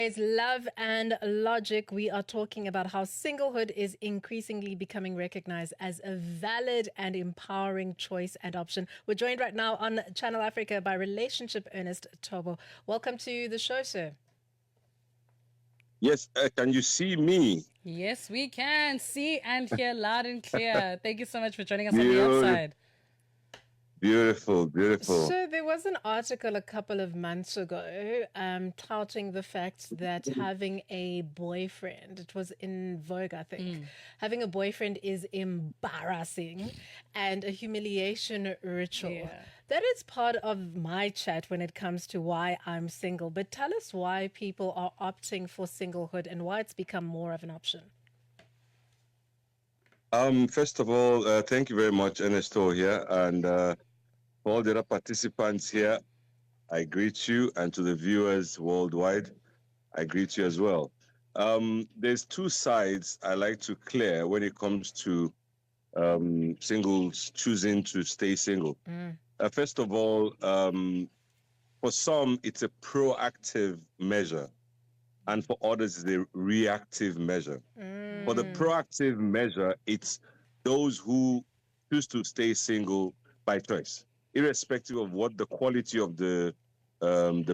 It's Love and Logic. We are talking about how singlehood is increasingly becoming recognized as a valid and empowering choice and option. We're joined right now on Channel Africa by relationship Ernest Toho. Welcome to the show, sir. Yes, can you see me? Yes, we can see and hear loud and clear. Thank you so much for joining us on the Beautiful, outside. beautiful. So there was an article a couple of months ago touting the fact that having a boyfriend, it was in Vogue, I think, having a boyfriend is embarrassing and a humiliation ritual. Yeah. That is part of my chat when it comes to why I'm single. But tell us why people are opting for singlehood and why it's become more of an option. First of all, thank you very much, Ernest Toho here, and for all the other participants here, I greet you, and to the viewers worldwide, I greet you as well. There's two sides I like to clear when it comes to singles choosing to stay single. First of all, for some, it's a proactive measure, and for others, it's a reactive measure. For the proactive measure, it's those who choose to stay single by choice, irrespective of what the quality of the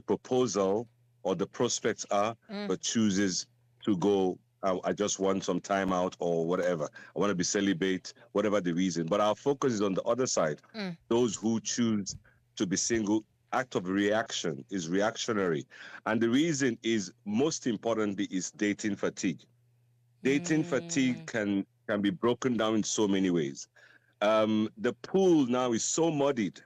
proposal or the prospects are, but chooses to go. I just want some time out or whatever. I want to be celibate, whatever the reason. But our focus is on the other side. Those who choose to be single, act of reaction is reactionary. And the reason is, most importantly, is dating fatigue. Dating fatigue can be broken down in so many ways. The pool now is so muddied.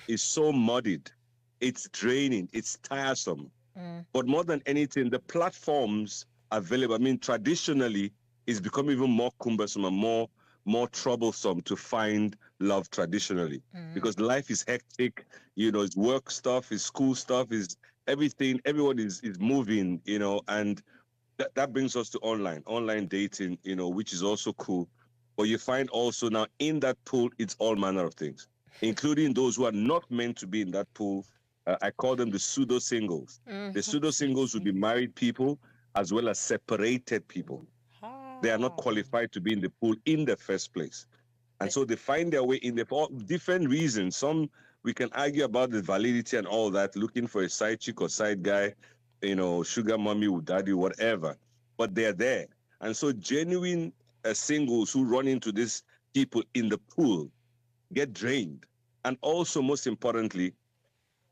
It's draining. It's tiresome. But more than anything, the platforms available, I mean, traditionally, it's become even more cumbersome and more troublesome to find love traditionally, because life is hectic. It's work stuff, it's school stuff, is everything. Everyone is moving, and that brings us to online dating, which is also cool. But you find also now in that pool, it's all manner of things, including those who are not meant to be in that pool. I call them the pseudo singles. The pseudo singles would be married people as well as separated people. They are not qualified to be in the pool in the first place. And so they find their way in there for different reasons. Some, we can argue about the validity and all that, looking for a side chick or side guy, sugar mommy or daddy, whatever. But they're there. And so genuine singles who run into these people in the pool get drained. And also, most importantly,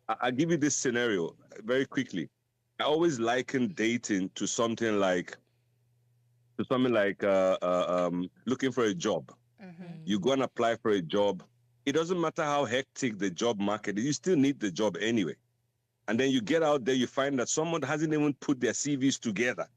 I'll give you this scenario very quickly. I always liken dating to something like looking for a job. You go and apply for a job. It doesn't matter how hectic the job market is, you still need the job anyway. And then you get out there, you find that someone hasn't even put their CVs together.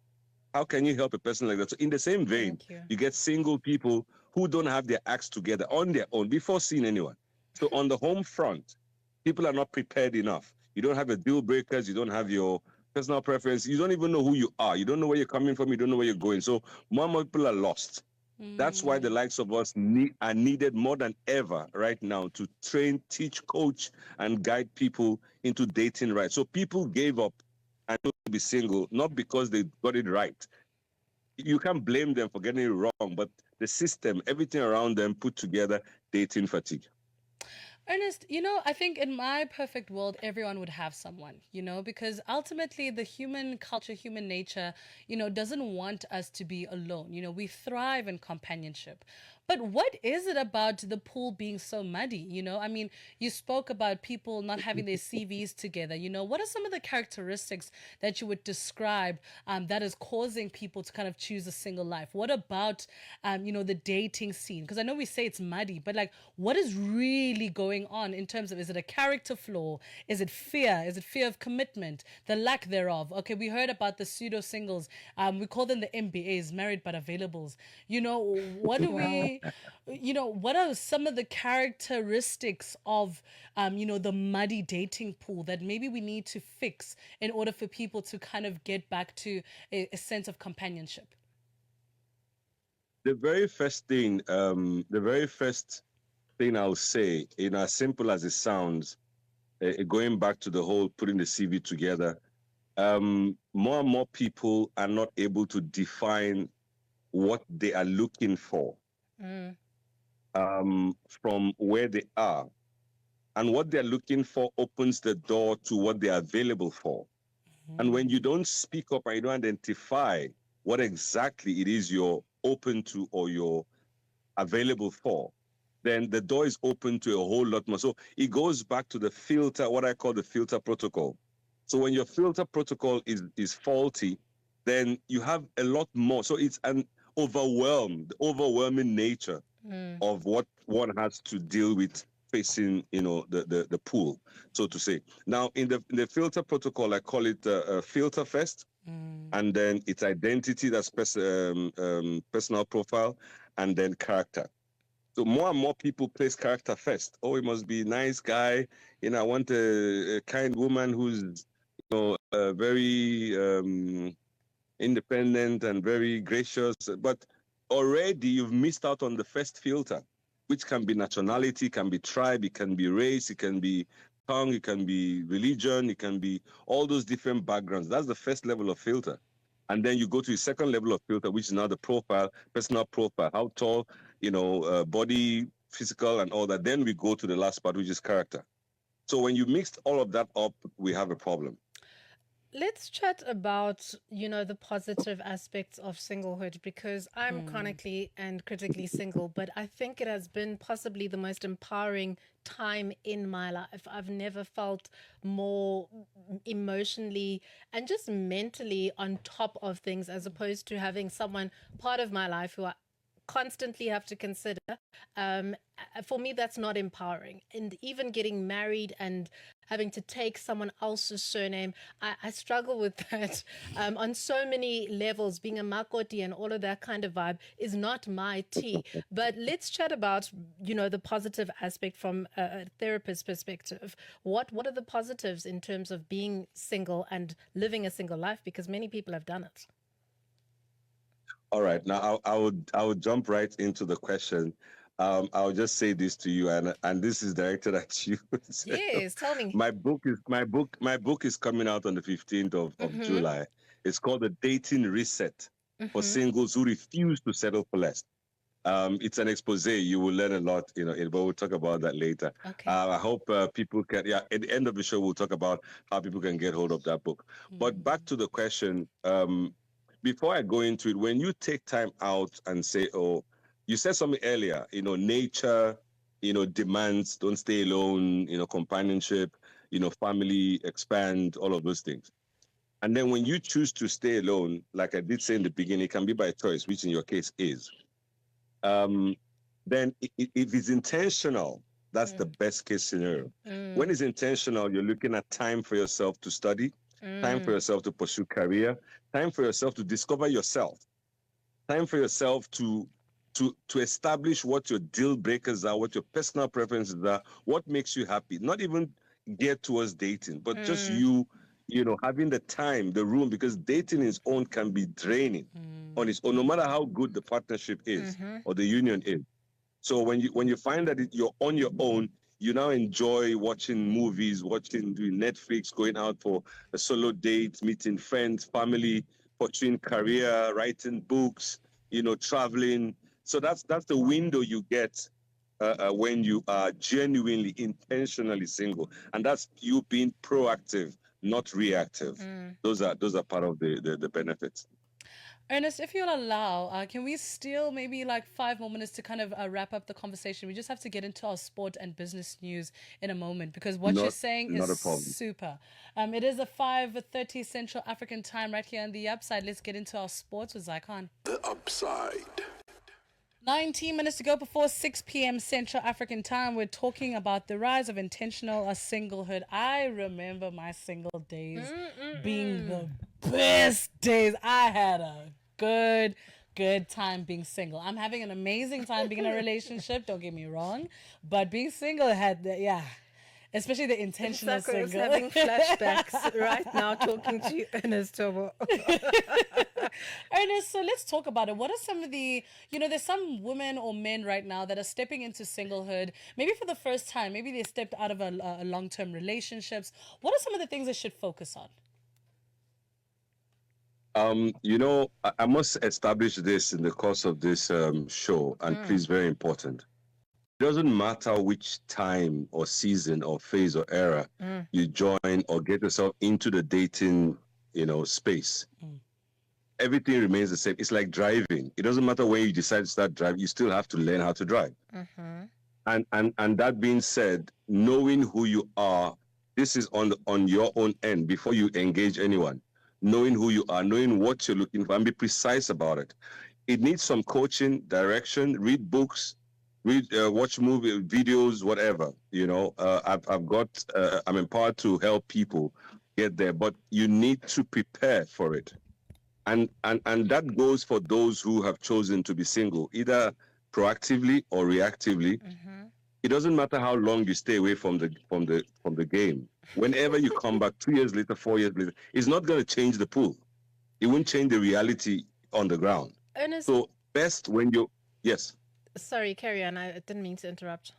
How can you help a person like that? So in the same vein, you get single people who don't have their acts together on their own before seeing anyone. So on the home front, people are not prepared enough. You don't have your deal breakers. You don't have your personal preference. You don't even know who you are. You don't know where you're coming from. You don't know where you're going. So more and more people are lost. That's why the likes of us are needed more than ever right now to train, teach, coach, and guide people into dating right. So people gave up and chose to be single, not because they got it right. You can't blame them for getting it wrong, but the system, everything around them put together, dating fatigue. Ernest, I think in my perfect world, everyone would have someone, because ultimately the human culture, human nature, doesn't want us to be alone. We thrive in companionship. But what is it about the pool being so muddy? I mean, you spoke about people not having their CVs together. What are some of the characteristics that you would describe that is causing people to kind of choose a single life? What about, the dating scene? Because I know we say it's muddy, but like, what is really going on in terms of, is it a character flaw? Is it fear? Is it fear of commitment? The lack thereof? Okay, we heard about the pseudo singles. We call them the MBAs, married but availables. What do we, what are some of the characteristics of, the muddy dating pool that maybe we need to fix in order for people to kind of get back to a sense of companionship? The very first thing I'll say, as simple as it sounds, going back to the whole putting the CV together, more and more people are not able to define what they are looking for from where they are. And what they're looking for opens the door to what they're available for. And when you don't speak up and you don't identify what exactly it is you're open to or you're available for, then the door is open to a whole lot more. So it goes back to the filter, what I call the filter protocol. So when your filter protocol is faulty, then you have a lot more. So it's an overwhelming nature of what one has to deal with facing, the pool, so to say. Now, in the filter protocol, I call it filter first, and then it's identity, that's personal profile, and then character. So more and more people place character first. Oh, it must be a nice guy. I want a kind woman who's, very independent and very gracious. But already you've missed out on the first filter, which can be nationality, can be tribe, it can be race, it can be tongue, it can be religion, it can be all those different backgrounds. That's the first level of filter. And then you go to the second level of filter, which is now the profile, personal profile, how tall, body, physical, and all that. Then we go to the last part, which is character. So when you mix all of that up, we have a problem. Let's chat about, the positive aspects of singlehood, because I'm chronically and critically single, but I think it has been possibly the most empowering time in my life. I've never felt more emotionally and just mentally on top of things, as opposed to having someone part of my life who I constantly have to consider. Um, for me, that's not empowering. And even getting married and having to take someone else's surname, I struggle with that on so many levels. Being a makoti and all of that kind of vibe is not my tea. But let's chat about, the positive aspect from a therapist's perspective. What are the positives in terms of being single and living a single life? Because many people have done it. All right. Now, I would jump right into the question. I'll just say this to you, and this is directed at you. Yes, tell me. My book is coming out on the 15th of July. It's called The Dating Reset for Singles Who Refuse to Settle for Less. It's an expose. You will learn a lot, but we'll talk about that later. Okay. I hope people can, at the end of the show, we'll talk about how people can get hold of that book. But back to the question, before I go into it, when you take time out and say, oh, you said something earlier, nature, demands, don't stay alone, companionship, family, expand, all of those things. And then when you choose to stay alone, like I did say in the beginning, it can be by choice, which in your case is. Then if it's intentional, that's the best case scenario. When it's intentional, you're looking at time for yourself to study, time for yourself to pursue career, time for yourself to discover yourself, time for yourself to establish what your deal breakers are, what your personal preferences are, what makes you happy. Not even geared towards dating, but just you having the time, the room, because dating its own can be draining on its own, no matter how good the partnership is or the union is. So when you find that you're on your own, you now enjoy watching movies, doing Netflix, going out for a solo date, meeting friends, family, pursuing career, writing books, traveling. So that's the window you get when you are genuinely, intentionally single, and that's you being proactive, not reactive. Those are part of the benefits. Ernest, if you'll allow, can we steal maybe like 5 more minutes to kind of wrap up the conversation? We just have to get into our sport and business news in a moment, because what you're saying Not is a problem. super. It is a 5:30 Central African time right here on the Upside. Let's get into our sports with Zycon. The Upside. 19 minutes to go before 6 p.m. Central African time. We're talking about the rise of intentional singlehood. I remember my single days being the best days. I had a good time being single. I'm having an amazing time being in a relationship, don't get me wrong, but being single had especially the intentional Sako is single. having flashbacks right now talking to you, Ernest Toho. Ernest, so let's talk about it. What are some of the, there's some women or men right now that are stepping into singlehood, maybe for the first time, maybe they stepped out of a long-term relationships. What are some of the things they should focus on? I must establish this in the course of this show, and please, very important. It doesn't matter which time or season or phase or era you join or get yourself into the dating, space. Everything remains the same. It's like driving. It doesn't matter when you decide to start driving, you still have to learn how to drive. And that being said, knowing who you are, this is on your own end before you engage anyone. Knowing who you are, knowing what you're looking for, and be precise about it. It needs some coaching, direction, read books, watch movie videos, whatever. I'm empowered to help people get there, but you need to prepare for it. And that goes for those who have chosen to be single, either proactively or reactively. It doesn't matter how long you stay away from the game. Whenever you come back 2 years later, 4 years later, it's not going to change the pool. It won't change the reality on the ground. Ernest, so best when you yes. Sorry, carry on. I didn't mean to interrupt.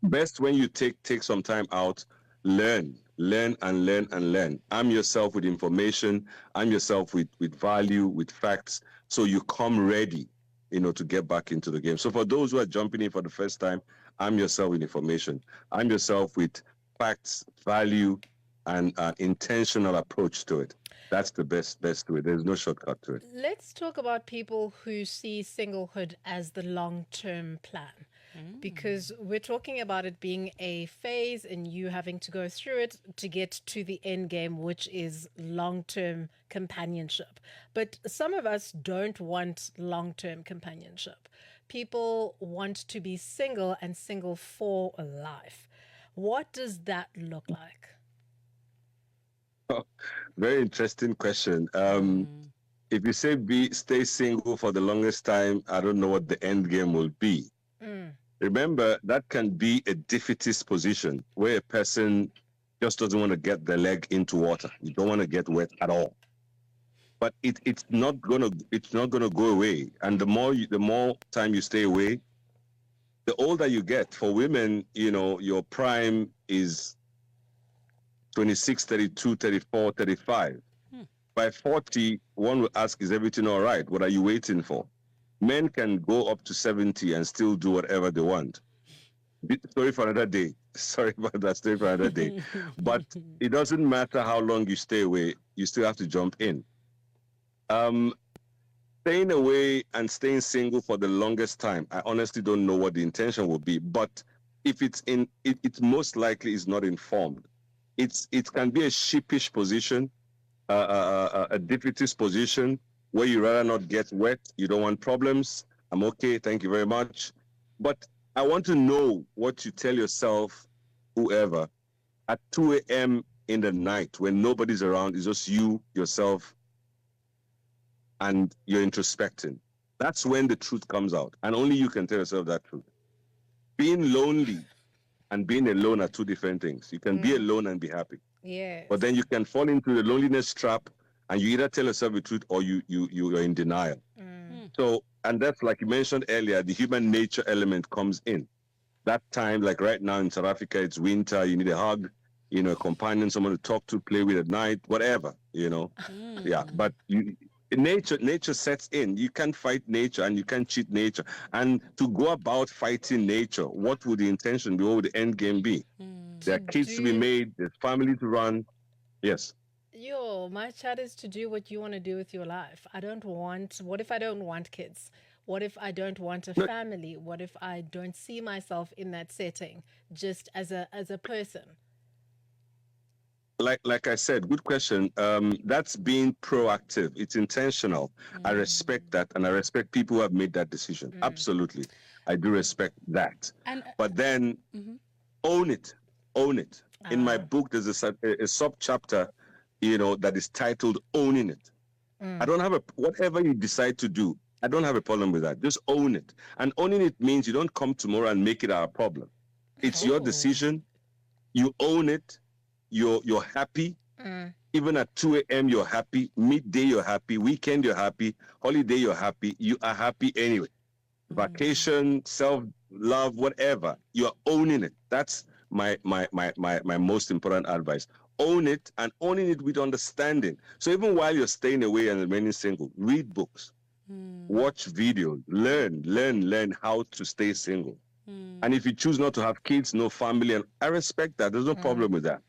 Best when you take some time out, learn. Arm yourself with information, arm yourself with value, with facts, so you come ready, to get back into the game. So for those who are jumping in for the first time, arm yourself with information, arm yourself with facts, value, and intentional approach to it. That's the best way. There's no shortcut to it. Let's talk about people who see singlehood as the long-term plan. Because we're talking about it being a phase and you having to go through it to get to the end game, which is long-term companionship. But some of us don't want long-term companionship. People want to be single and single for life. What does that look like? Oh, very interesting question. If you say stay single for the longest time, I don't know what the end game will be. Remember, that can be a defeatist position where a person just doesn't want to get their leg into water. You don't want to get wet at all. But it's not gonna go away. And the more time you stay away, the older you get. For women, your prime is 26, 32, 34, 35. By 40, one will ask, is everything all right? What are you waiting for? Men can go up to 70 and still do whatever they want. Story for another day. Sorry about that, story for another day. But it doesn't matter how long you stay away, you still have to jump in. Staying away and staying single for the longest time, I honestly don't know what the intention will be. But if it's it most likely is not informed. It can be a sheepish position, a defeatist position, where you rather not get wet, you don't want problems. I'm okay, thank you very much. But I want to know what you tell yourself, whoever, at 2 a.m. in the night when nobody's around, it's just you, yourself, and you're introspecting. That's when the truth comes out. And only you can tell yourself that truth. Being lonely and being alone are two different things. You can be alone and be happy. Yeah. But then you can fall into the loneliness trap, and you either tell yourself the truth or you're in denial. So, and that's like you mentioned earlier, the human nature element comes in. That time, like right now in South Africa, it's winter, you need a hug, a companion, someone to talk to, play with at night, whatever, Yeah, but nature sets in. You can't fight nature and you can't cheat nature. And to go about fighting nature, what would the intention be? What would the end game be? There are kids to be made, there's family to run. Yes. My chat is to do what you want to do with your life. What if I don't want kids? What if I don't want a family? What if I don't see myself in that setting just as a person? Like I said, good question. That's being proactive. It's intentional. I respect that, and I respect people who have made that decision. Absolutely. I do respect that. But then own it. In my book, there's a sub-chapter, that is titled Owning It. I don't have whatever you decide to do, I don't have a problem with that. Just own it. And owning it means you don't come tomorrow and make it our problem. It's your decision. You own it. You're happy. Even at 2 a.m. you're happy. Midday you're happy. Weekend you're happy. Holiday you're happy. You are happy anyway. Vacation, self-love, whatever. You're owning it. That's my most important advice. own it, and owning it with understanding. So even while you're staying away and remaining single, read books, watch videos, learn how to stay single. And if you choose not to have kids, no family, and I respect that. There's no problem with that.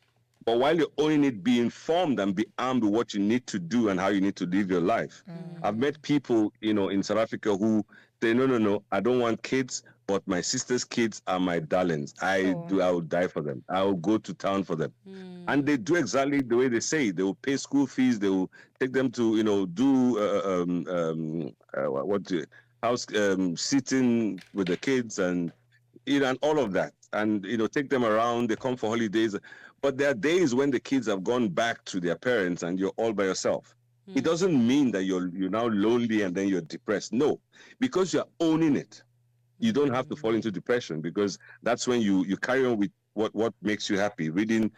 But while you're owning it, be informed and be armed with what you need to do and how you need to live your life. I've met people, in South Africa who say, no, I don't want kids, but my sister's kids are my darlings. I will die for them. I will go to town for them. And they do exactly the way they say. They will pay school fees. They will take them to, do house sitting with the kids and and all of that, and take them around. They come for holidays, but there are days when the kids have gone back to their parents and you're all by yourself. It doesn't mean that you're now lonely and then you're depressed. No, because you're owning it. You don't have to fall into depression, because that's when you carry on with what makes you happy, reading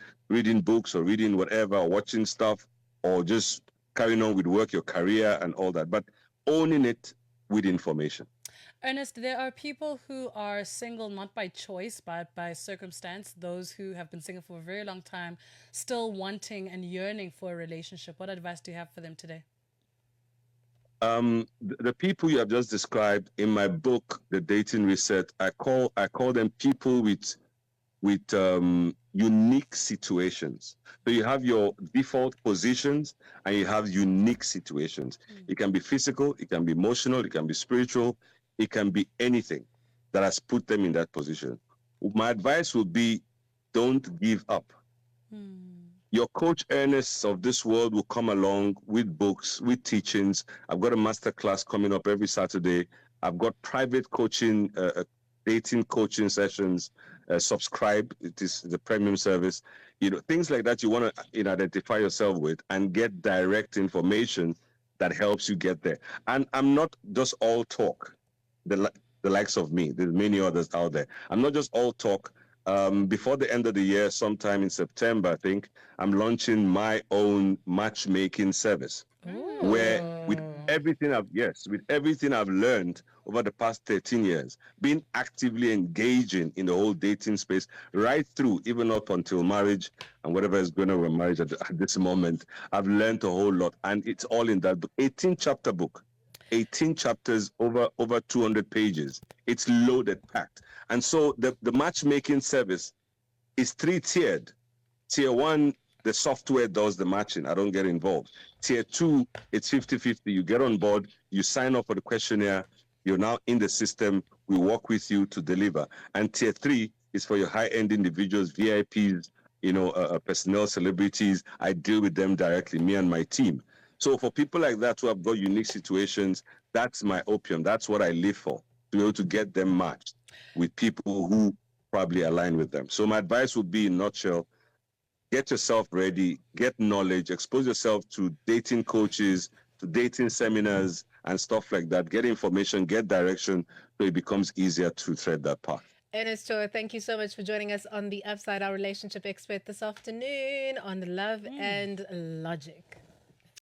books or reading whatever, or watching stuff, or just carrying on with work, your career and all that, but owning it with information. Ernest, there are people who are single not by choice but by circumstance, those who have been single for a very long time, still wanting and yearning for a relationship. What advice do you have for them today? The people you have just described in my book, The Dating Reset, I call them people with unique situations. So you have your default positions and you have unique situations. It can be physical, it can be emotional, it can be spiritual, it can be anything that has put them in that position. My advice would be, don't give up. Your coach Ernest of this world will come along with books, with teachings. I've got a master class coming up every Saturday. I've got private coaching, dating coaching sessions. Subscribe. It is the premium service. Things like that you want to identify yourself with and get direct information that helps you get there. And I'm not just all talk. The likes of me, there's many others out there. I'm not just all talk. Before the end of the year, sometime in September, I think, I'm launching my own matchmaking service. Where with everything I've learned over the past 13 years, being actively engaging in the whole dating space, right through, even up until marriage and whatever is going on with marriage at this moment, I've learned a whole lot. And it's all in that book, 18-chapter book. 18 chapters, over 200 pages. It's loaded, packed. And so the matchmaking service is 3-tiered. Tier 1, the software does the matching. I don't get involved. Tier 2, it's 50-50. You get on board, you sign up for the questionnaire, you're now in the system, we work with you to deliver. And Tier 3 is for your high-end individuals, VIPs, personnel, celebrities. I deal with them directly, me and my team. So for people like that who have got unique situations, that's my opium. That's what I live for, to be able to get them matched with people who probably align with them. So my advice would be, in a nutshell, get yourself ready, get knowledge, expose yourself to dating coaches, to dating seminars and stuff like that. Get information, get direction, so it becomes easier to tread that path. Ernest Toho, thank you so much for joining us on the Upside, our relationship expert this afternoon on Love and Logic.